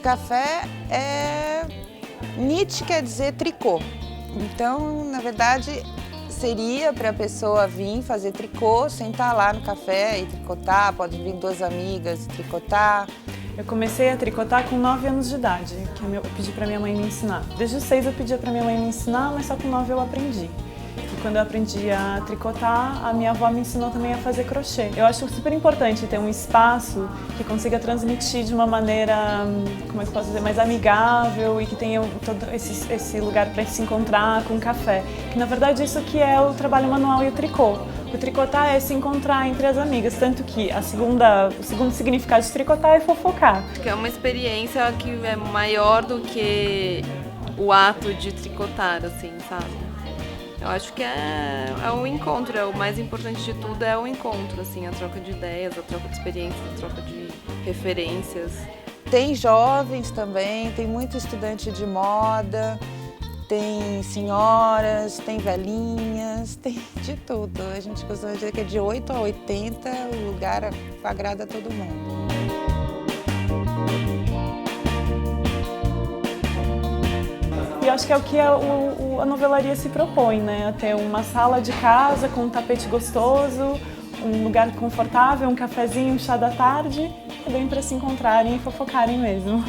café é... Knit quer dizer tricô. Então, na verdade, seria para a pessoa vir fazer tricô, sentar lá no café e tricotar, pode vir 2 amigas e tricotar. Eu comecei a tricotar com 9 anos de idade, que eu pedi para minha mãe me ensinar. Desde os 6 eu pedia para minha mãe me ensinar, mas só com 9 eu aprendi. E quando eu aprendi a tricotar, a minha avó me ensinou também a fazer crochê. Eu acho super importante ter um espaço que consiga transmitir de uma maneira, como é que eu posso dizer, mais amigável e que tenha todo esse lugar para se encontrar com o café. Que na verdade isso que é o trabalho manual e o tricô. O tricotar é se encontrar entre as amigas, tanto que o segundo significado de tricotar é fofocar. Acho que é uma experiência que é maior do que o ato de tricotar, assim, sabe? Eu acho que é um encontro, o mais importante de tudo é o encontro, assim, a troca de ideias, a troca de experiências, a troca de referências. Tem jovens também, tem muito estudante de moda, tem senhoras, tem velhinhas, tem de tudo. A gente costuma dizer que é de 8 a 80, o lugar agrada a todo mundo. E eu acho que é o que a novelaria se propõe, né? A ter uma sala de casa com um tapete gostoso, um lugar confortável, um cafezinho, um chá da tarde, é bem para se encontrarem e fofocarem mesmo.